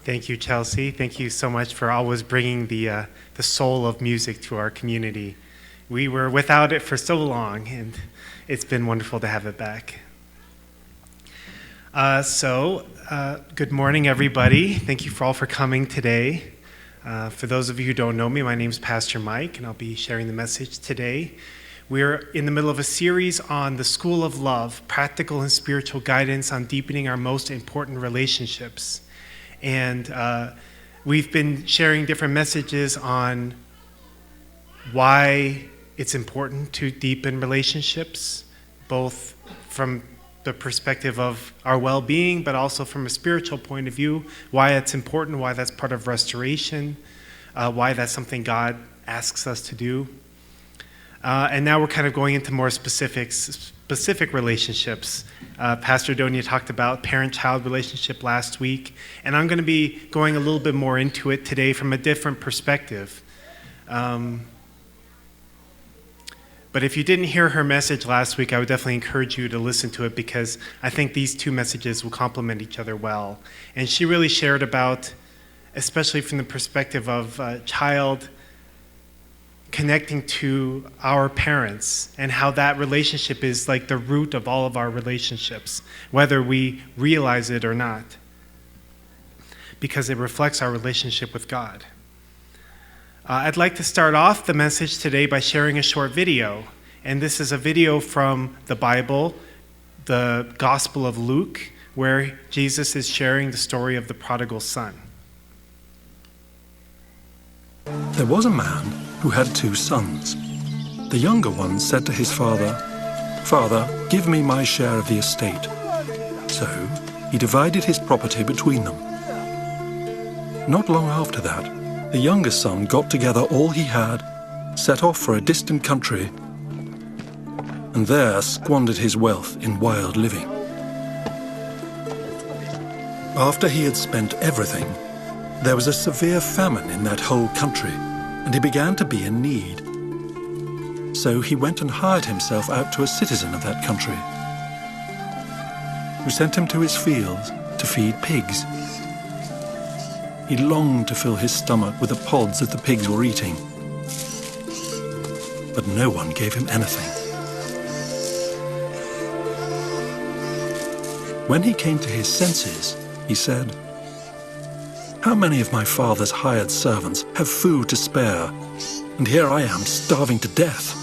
Thank you, Chelsea. Thank you so much for always bringing the soul of music to our community. We were without it for so long, and it's been wonderful to have it back. Good morning, everybody. Thank you all for coming today. For those of you who don't know me, my name is Pastor Mike, and I'll be sharing the message today. We're in the middle of a series on the School of Love, practical and spiritual guidance on deepening our most important relationships. And we've been sharing different messages on why it's important to deepen relationships, both from the perspective of our well-being, but also from a spiritual point of view, why it's important, why that's part of restoration, why that's something God asks us to do. And now we're kind of going into more specific relationships. Pastor Donia talked about parent-child relationship last week, and I'm going to be going a little bit more into it today from a different perspective. But if you didn't hear her message last week, I would definitely encourage you to listen to it because I think these two messages will complement each other well. And she really shared about, especially from the perspective of a child connecting to our parents and how that relationship is like the root of all of our relationships, whether we realize it or not, because it reflects our relationship with God. I'd like to start off the message today by sharing a short video. And this is a video from the Bible, the Gospel of Luke, where Jesus is sharing the story of the Prodigal Son. There was a man who had 2 sons. The younger one said to his father, "Father, give me my share of the estate." So he divided his property between them. Not long after that, the younger son got together all he had, set off for a distant country, and there squandered his wealth in wild living. After he had spent everything, there was a severe famine in that whole country, and he began to be in need. So he went and hired himself out to a citizen of that country, who sent him to his fields to feed pigs. He longed to fill his stomach with the pods that the pigs were eating, but no one gave him anything. When he came to his senses, he said, "How many of my father's hired servants have food to spare, and here I am starving to death?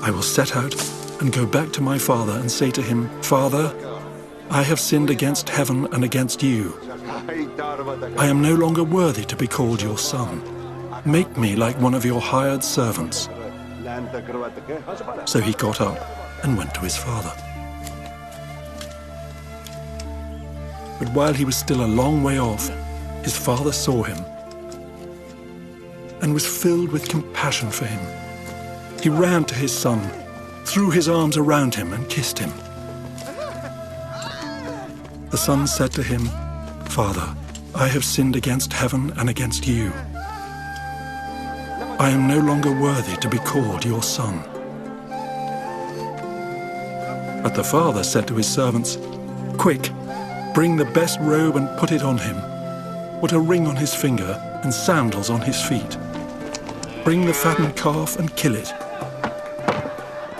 I will set out and go back to my father and say to him, 'Father, I have sinned against heaven and against you. I am no longer worthy to be called your son. Make me like one of your hired servants.' So he got up and went to his father. But while he was still a long way off, his father saw him and was filled with compassion for him. He ran to his son, threw his arms around him and kissed him. The son said to him, 'Father, I have sinned against heaven and against you. I am no longer worthy to be called your son.' But the father said to his servants, 'Quick, bring the best robe and put it on him. Put a ring on his finger and sandals on his feet. Bring the fattened calf and kill it.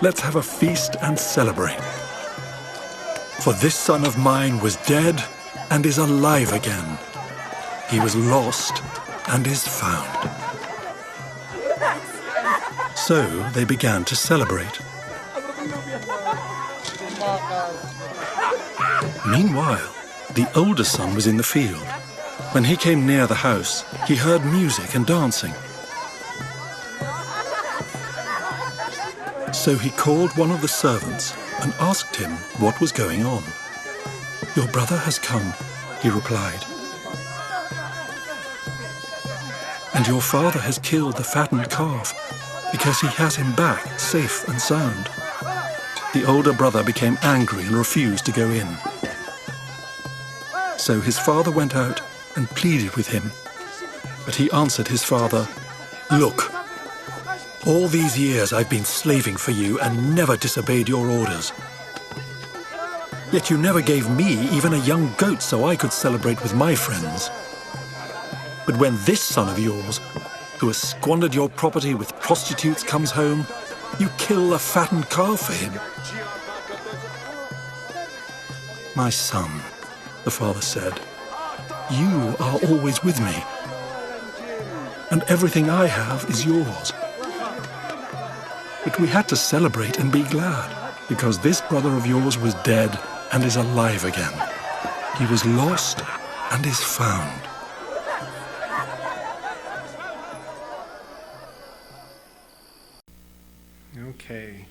Let's have a feast and celebrate. For this son of mine was dead and is alive again. He was lost and is found.' So they began to celebrate. Meanwhile, the older son was in the field. When he came near the house, he heard music and dancing. So he called one of the servants and asked him what was going on. 'Your brother has come,' he replied, 'and your father has killed the fattened calf because he has him back safe and sound.' The older brother became angry and refused to go in. So his father went out and pleaded with him. But he answered his father, 'Look, all these years I've been slaving for you and never disobeyed your orders. Yet you never gave me even a young goat so I could celebrate with my friends. But when this son of yours, who has squandered your property with prostitutes, comes home, you kill a fattened calf for him." "My son," the father said, "you are always with me, and everything I have is yours. But we had to celebrate and be glad, because this brother of yours was dead and is alive again. He was lost and is found." Okay.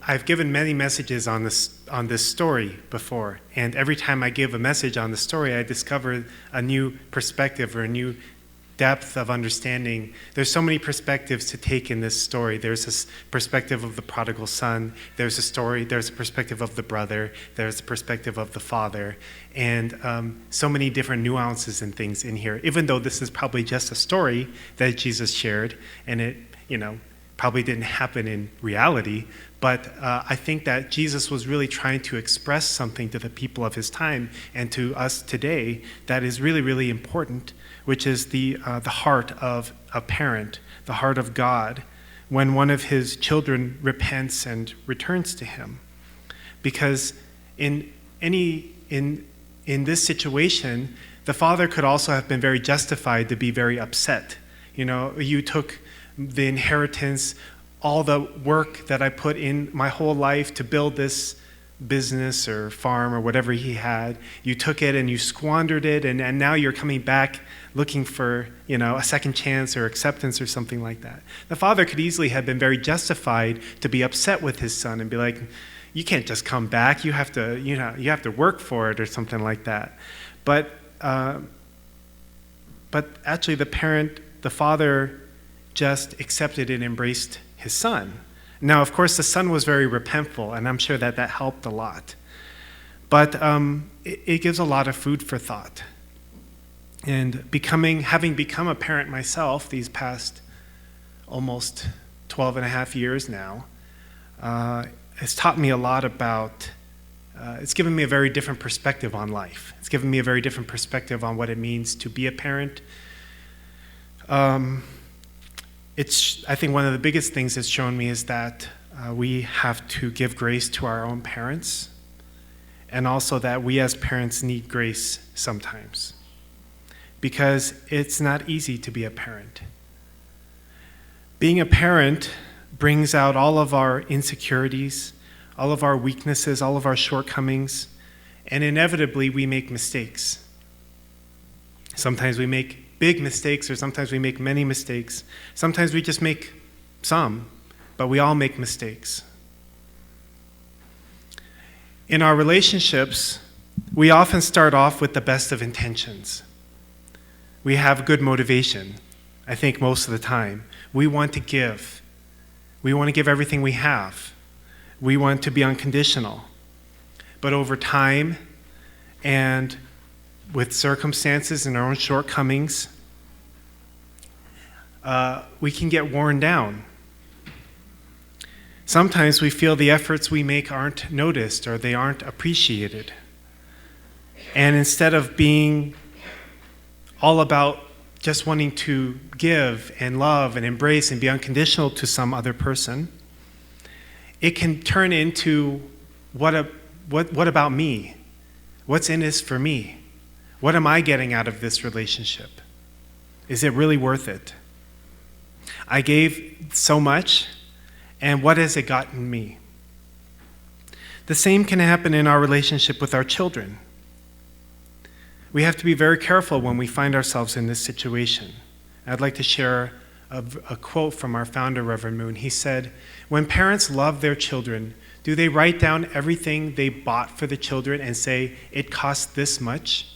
I've given many messages on this story before, and every time I give a message on the story, I discover a new perspective or a new depth of understanding. There's so many perspectives to take in this story. There's this perspective of the prodigal son. There's a perspective of the brother. There's a perspective of the father, and so many different nuances and things in here. Even though this is probably just a story that Jesus shared, and it, probably didn't happen in reality, but I think that Jesus was really trying to express something to the people of his time and to us today that is really, really important, which is the heart of a parent, the heart of God, when one of his children repents and returns to him. Because in this situation, the father could also have been very justified to be very upset. You took the inheritance, all the work that I put in my whole life to build this business or farm or whatever he had. You took it and you squandered it, and now you're coming back looking for, a second chance or acceptance or something like that. The father could easily have been very justified to be upset with his son and be like, "You can't just come back. You have to work for it," or something like that. But actually, the father just accepted and embraced his son. Now, of course, the son was very repentful, and I'm sure that helped a lot. But it gives a lot of food for thought. And having become a parent myself these past almost 12 and a half years now, has taught me a lot about, it's given me a very different perspective on life. It's given me a very different perspective on what it means to be a parent. I think one of the biggest things it's shown me is that we have to give grace to our own parents, and also that we as parents need grace sometimes, because it's not easy to be a parent. Being a parent brings out all of our insecurities, all of our weaknesses, all of our shortcomings, and inevitably we make mistakes. Sometimes we make big mistakes, or sometimes we make many mistakes. Sometimes we just make some, but we all make mistakes. In our relationships, we often start off with the best of intentions. We have good motivation, I think most of the time. We want to give. We want to give everything we have. We want to be unconditional. But over time, and with circumstances and our own shortcomings, we can get worn down. Sometimes we feel the efforts we make aren't noticed or they aren't appreciated. And instead of being all about just wanting to give and love and embrace and be unconditional to some other person, it can turn into, what about me? What's in this for me? What am I getting out of this relationship? Is it really worth it? I gave so much, and what has it gotten me? The same can happen in our relationship with our children. We have to be very careful when we find ourselves in this situation. I'd like to share a quote from our founder, Reverend Moon. He said, "When parents love their children, do they write down everything they bought for the children and say, 'It cost this much'?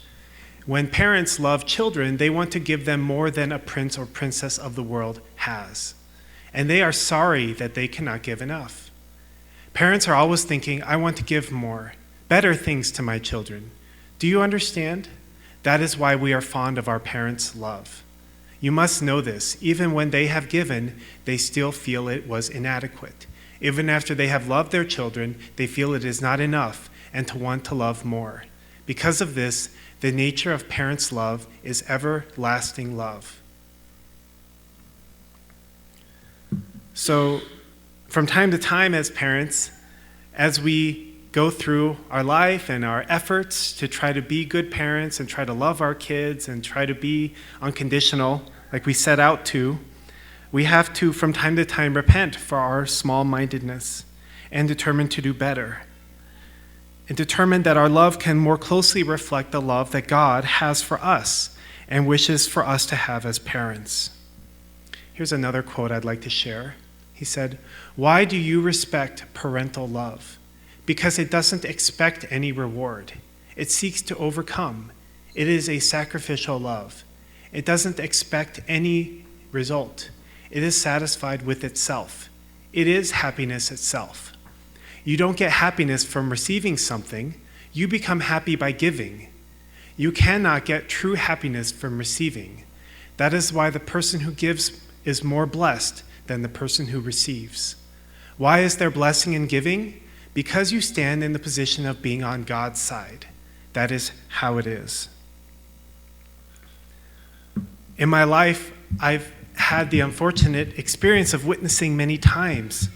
When parents love children, they want to give them more than a prince or princess of the world has. And they are sorry that they cannot give enough. Parents are always thinking, 'I want to give more, better things to my children.' Do you understand? That is why we are fond of our parents' love. You must know this. Even when they have given, they still feel it was inadequate. Even after they have loved their children, they feel it is not enough and to want to love more. Because of this, the nature of parents' love is everlasting love. So, from time to time as parents, as we go through our life and our efforts to try to be good parents and try to love our kids and try to be unconditional like we set out to, we have to, from time to time, repent for our small-mindedness and determine to do better. And determine that our love can more closely reflect the love that God has for us and wishes for us to have as parents. Here's another quote I'd like to share. He said, "Why do you respect parental love? Because it doesn't expect any reward. It seeks to overcome. It is a sacrificial love. It doesn't expect any result. It is satisfied with itself. It is happiness itself. You don't get happiness from receiving something. You become happy by giving. You cannot get true happiness from receiving. That is why the person who gives is more blessed than the person who receives. Why is there blessing in giving? Because you stand in the position of being on God's side. That is how it is." In my life, I've had the unfortunate experience of witnessing many times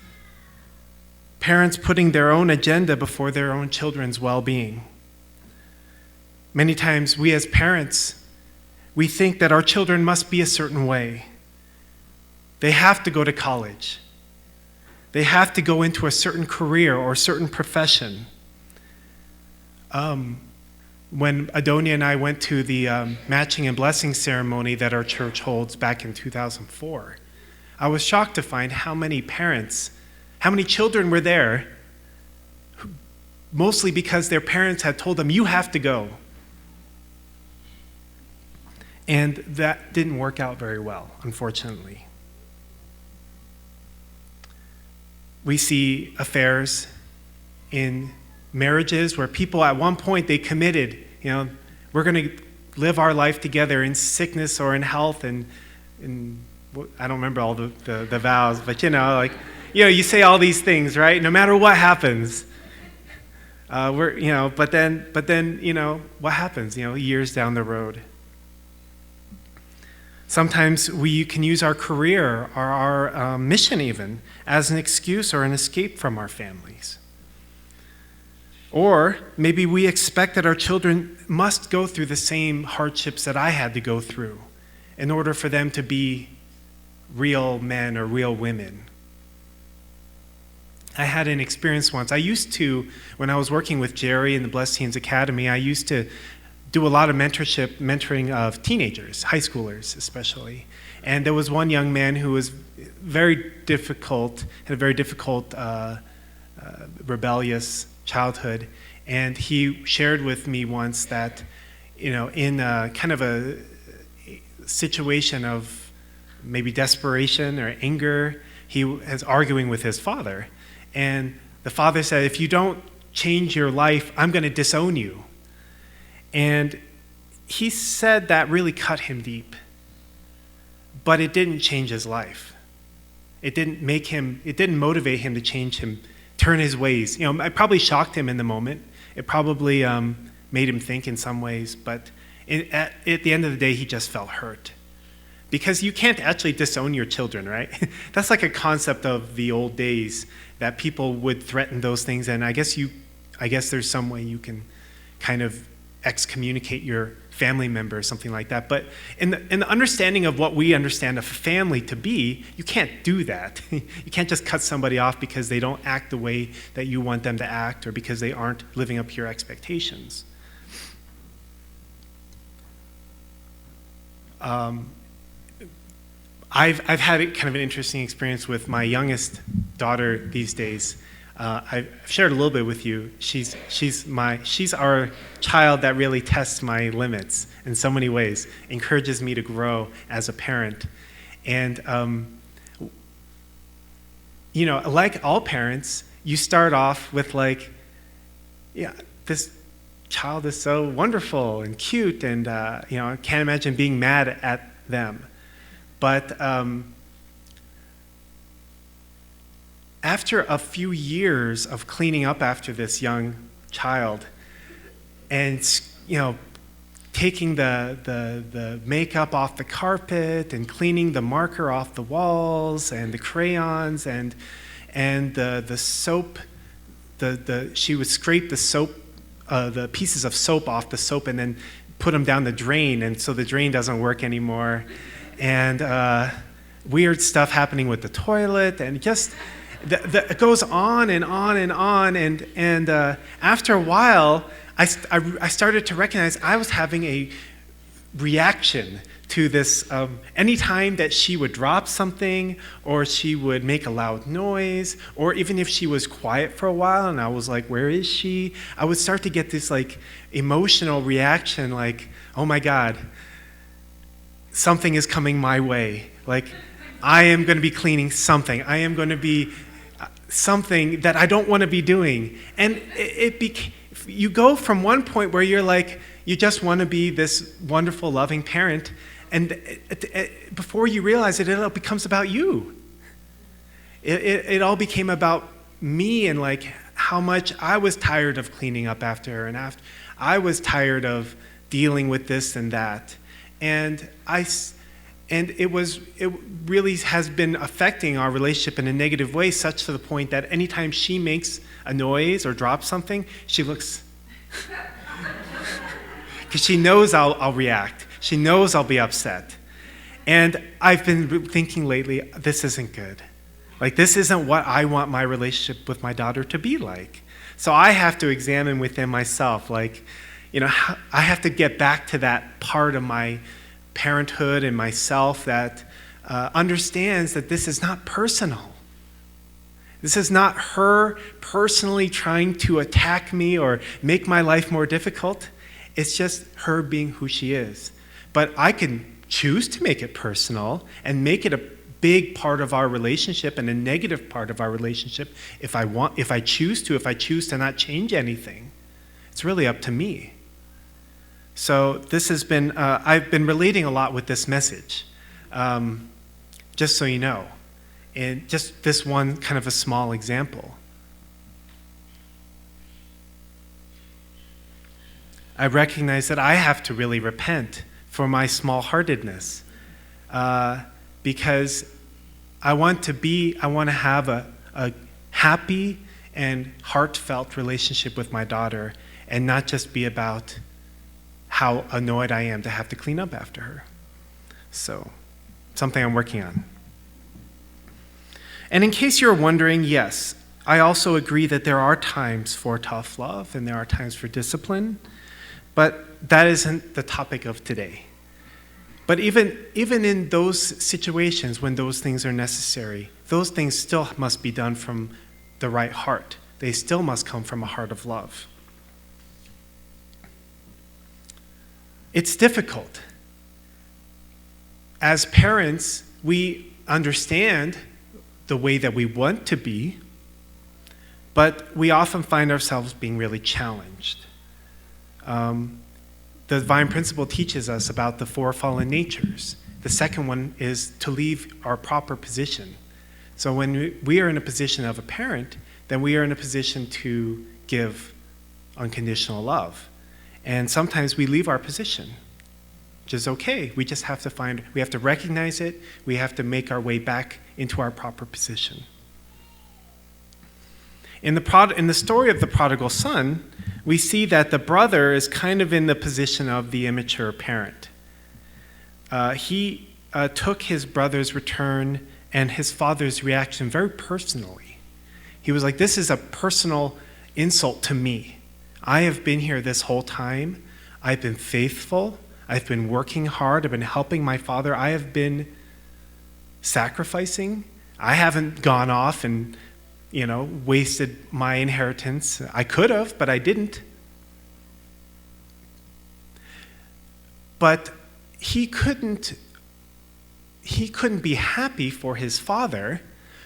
parents putting their own agenda before their own children's well-being. Many times we as parents, we think that our children must be a certain way. They have to go to college. They have to go into a certain career or a certain profession. When Adonia and I went to the matching and blessing ceremony that our church holds back in 2004, I was shocked to find how many children were there, mostly because their parents had told them, "You have to go." And that didn't work out very well, unfortunately. We see affairs in marriages where people at one point they committed, we're going to live our life together in sickness or in health, and I don't remember all the vows, but you say all these things, right? No matter what happens, but then what happens? Years down the road. Sometimes we can use our career or our mission even as an excuse or an escape from our families. Or maybe we expect that our children must go through the same hardships that I had to go through in order for them to be real men or real women. I had an experience once. When I was working with Jerry in the Blessed Teens Academy, I used to do a lot of mentoring of teenagers, high schoolers especially. And there was one young man who was had a very difficult, rebellious childhood. And he shared with me once that, in a kind of a situation of maybe desperation or anger, he was arguing with his father. And the father said, "If you don't change your life, I'm going to disown you." And he said that really cut him deep. But it didn't change his life. It didn't motivate him to change him, turn his ways. It probably shocked him in the moment. It probably made him think in some ways. But at the end of the day, he just felt hurt. Because you can't actually disown your children, right? That's like a concept of the old days that people would threaten those things. And I guess there's some way you can kind of excommunicate your family member or something like that. But in the understanding of what we understand a family to be, you can't do that. You can't just cut somebody off because they don't act the way that you want them to act or because they aren't living up to your expectations. I've had kind of an interesting experience with my youngest daughter these days. I've shared a little bit with you. She's our child that really tests my limits in so many ways, encourages me to grow as a parent. And, like all parents, you start off with this child is so wonderful and cute, and, I can't imagine being mad at them. But after a few years of cleaning up after this young child and, taking the makeup off the carpet and cleaning the marker off the walls and the crayons and the soap, she would scrape the soap, the pieces of soap off the soap and then put them down the drain, and so the drain doesn't work anymore. And weird stuff happening with the toilet, and just it goes on and on and on. And after a while, I started to recognize I was having a reaction to this. Anytime that she would drop something, or she would make a loud noise, or even if she was quiet for a while and I was like, where is she? I would start to get this emotional reaction like, oh my God, something is coming my way. Like, I am going to be cleaning something. I am going to be something that I don't want to be doing. And you go from one point where you're like, you just want to be this wonderful, loving parent, and before you realize it, it all becomes about you. It all became about me and how much I was tired of cleaning up after her, and I was tired of dealing with this and that. And it really has been affecting our relationship in a negative way, such to the point that anytime she makes a noise or drops something, she looks, because she knows I'll react. She knows I'll be upset. And I've been thinking lately, this isn't good. This isn't what I want my relationship with my daughter to be like. So I have to examine within myself, I have to get back to that part of my parenthood and myself that understands that this is not personal. This is not her personally trying to attack me or make my life more difficult. It's just her being who she is. But I can choose to make it personal and make it a big part of our relationship and a negative part of our relationship if I choose to not change anything. It's really up to me. So this has been, I've been relating a lot with this message, just so you know. And just this one kind of a small example. I recognize that I have to really repent for my small-heartedness, because I want to have a happy and heartfelt relationship with my daughter, and not just be about how annoyed I am to have to clean up after her. So, something I'm working on. And in case you're wondering, yes, I also agree that there are times for tough love and there are times for discipline, but that isn't the topic of today. But even in those situations when those things are necessary, those things still must be done from the right heart. They still must come from a heart of love. It's difficult. As parents, we understand the way that we want to be, but we often find ourselves being really challenged. The divine principle teaches us about the four fallen natures. The second one is to leave our proper position. So when we are in a position of a parent, then we are in a position to give unconditional love. And sometimes we leave our position, which is okay. We just have to recognize it. We have to make our way back into our proper position. In the story of the prodigal son, we see that the brother is kind of in the position of the immature parent. He took his brother's return and his father's reaction very personally. He was like, this is a personal insult to me. I have been here this whole time. I've been faithful. I've been working hard. I've been helping my father. I have been sacrificing. I haven't gone off and wasted my inheritance. I could have, but I didn't. But he couldn't be happy for his father,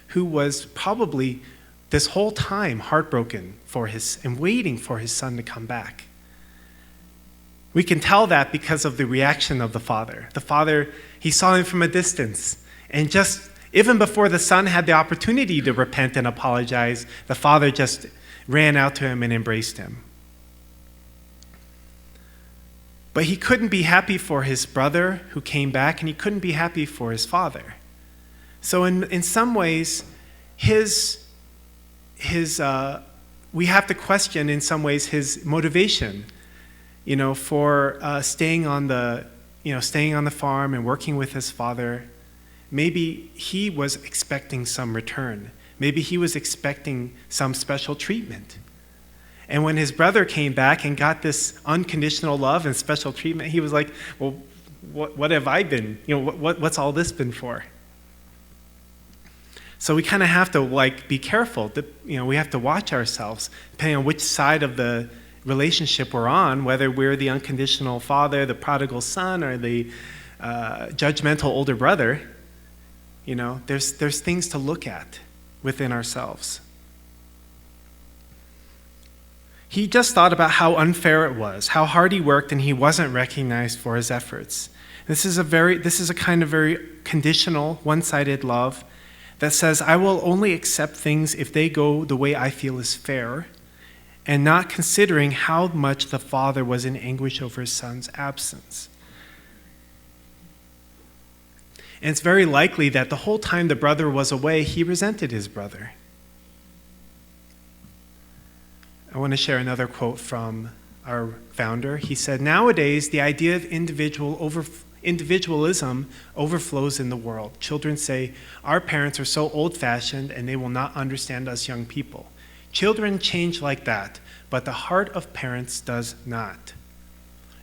who was probably this whole time heartbroken and waiting for his son to come back. We can tell that because of the reaction of the father. The father, he saw him from a distance, and just Even before the son had the opportunity to repent and apologize, the father just ran out to him and embraced him. But he couldn't be happy for his brother who came back, and he couldn't be happy for his father. So in some ways, we have to question in some ways his motivation, for staying on the farm and working with his father. Maybe he was expecting some return. Maybe he was expecting some special treatment. And when his brother came back and got this unconditional love and special treatment, he was like, well, what have I been? What's all this been for? So we kind of have to be careful. We have to watch ourselves, depending on which side of the relationship we're on, whether we're the unconditional father, the prodigal son, or the judgmental older brother. There's things to look at within ourselves. He just thought about how unfair it was, how hard he worked, and he wasn't recognized for his efforts. This is a kind of very conditional, one-sided love that says, I will only accept things if they go the way I feel is fair, and not considering how much the father was in anguish over his son's absence. And it's very likely that the whole time the brother was away, he resented his brother. I want to share another quote from our founder. He said, nowadays, the idea of individualism overflows in the world. Children say, our parents are so old-fashioned and they will not understand us young people. Children change like that, but the heart of parents does not.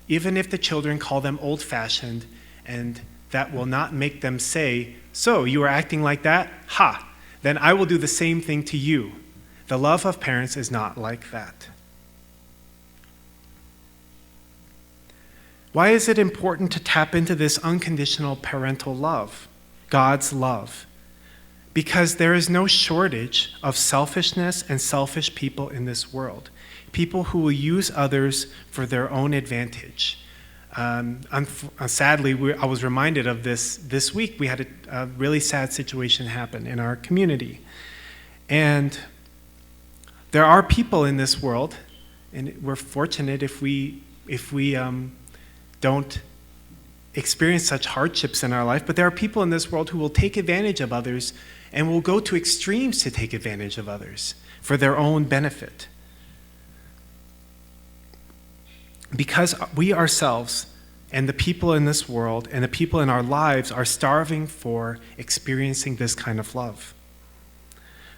Even if the children call them old-fashioned, and that will not make them say, so you are acting like that? Ha! Then I will do the same thing to you. The love of parents is not like that. Why is it important to tap into this unconditional parental love, God's love? Because there is no shortage of selfishness and selfish people in this world, people who will use others for their own advantage. Sadly, I was reminded of this week. We had a really sad situation happen in our community. And there are people in this world, and we're fortunate if we don't experience such hardships in our life, but there are people in this world who will take advantage of others and will go to extremes to take advantage of others for their own benefit. Because we ourselves and the people in this world and the people in our lives are starving for experiencing this kind of love.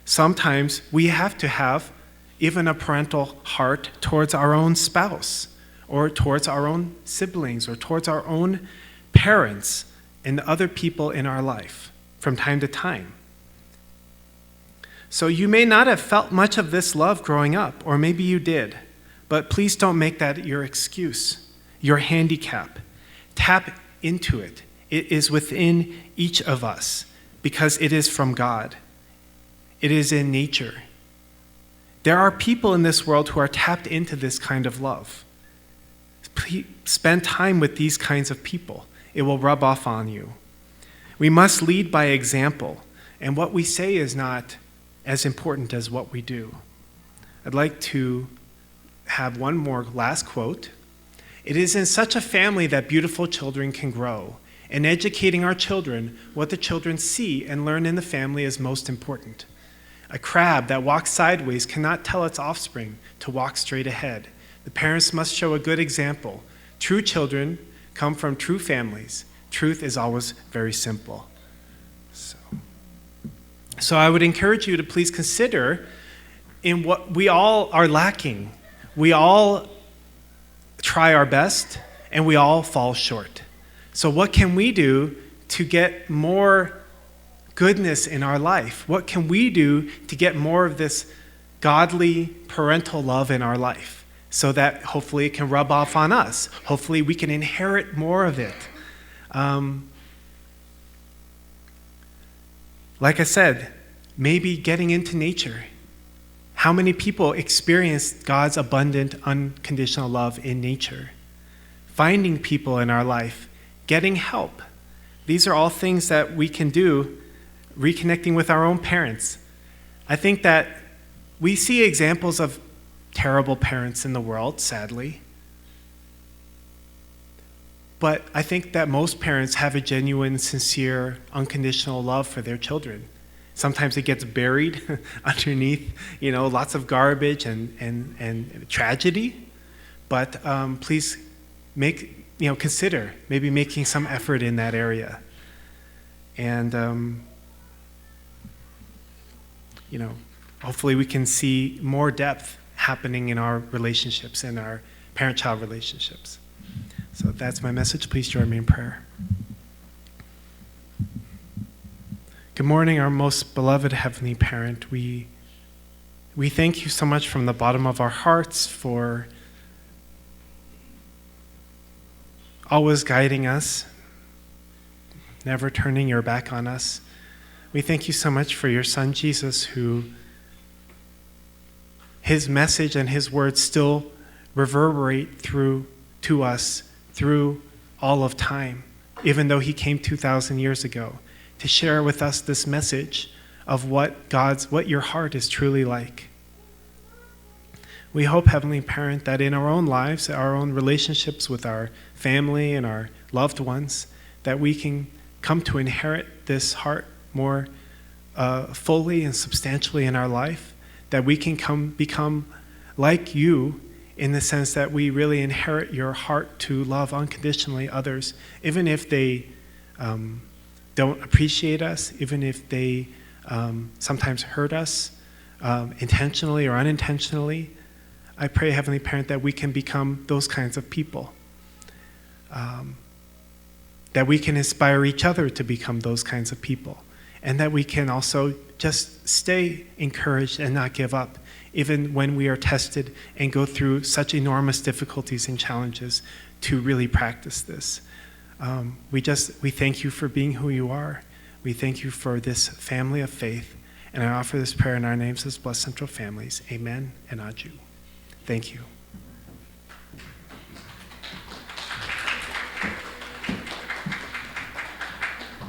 Sometimes we have to have even a parental heart towards our own spouse, or towards our own siblings, or towards our own parents and the other people in our life from time to time. So you may not have felt much of this love growing up, or maybe you did, but please don't make that your excuse, your handicap. Tap into it. It is within each of us because it is from God. It is in nature. There are people in this world who are tapped into this kind of love. Please spend time with these kinds of people. It will rub off on you. We must lead by example, and what we say is not as important as what we do. I'd like to have one more last quote. It is in such a family that beautiful children can grow, and educating our children what the children see and learn in the family is most important. A crab that walks sideways cannot tell its offspring to walk straight ahead. The parents must show a good example. True children come from true families. Truth is always very simple. So I would encourage you to please consider in what we all are lacking. We all try our best, and we all fall short. So what can we do to get more goodness in our life? What can we do to get more of this godly parental love in our life so that hopefully it can rub off on us? Hopefully we can inherit more of it. Like I said, maybe getting into nature. How many people experience God's abundant, unconditional love in nature? Finding people in our life, getting help. These are all things that we can do reconnecting with our own parents. I think that we see examples of terrible parents in the world, sadly. But I think that most parents have a genuine, sincere, unconditional love for their children. Sometimes it gets buried underneath, lots of garbage and tragedy. But please consider maybe making some effort in that area. And, hopefully we can see more depth happening in our relationships, in our parent-child relationships. So that's my message. Please join me in prayer. Good morning, our most beloved Heavenly Parent. We thank you so much from the bottom of our hearts for always guiding us, never turning your back on us. We thank you so much for your Son, Jesus, who his message and his words still reverberate to us through all of time, even though he came 2,000 years ago to share with us this message of what your heart is truly like. We hope, Heavenly Parent, that in our own lives, our own relationships with our family and our loved ones, that we can come to inherit this heart more fully and substantially in our life, that we can become like you in the sense that we really inherit your heart to love unconditionally others, even if they don't appreciate us, even if they sometimes hurt us intentionally or unintentionally. I pray, Heavenly Parent, that we can become those kinds of people, that we can inspire each other to become those kinds of people, and that we can also just stay encouraged and not give up, even when we are tested and go through such enormous difficulties and challenges to really practice this. We thank you for being who you are. We thank you for this family of faith. And I offer this prayer in our names as Blessed Central Families. Amen and Aju. Thank you.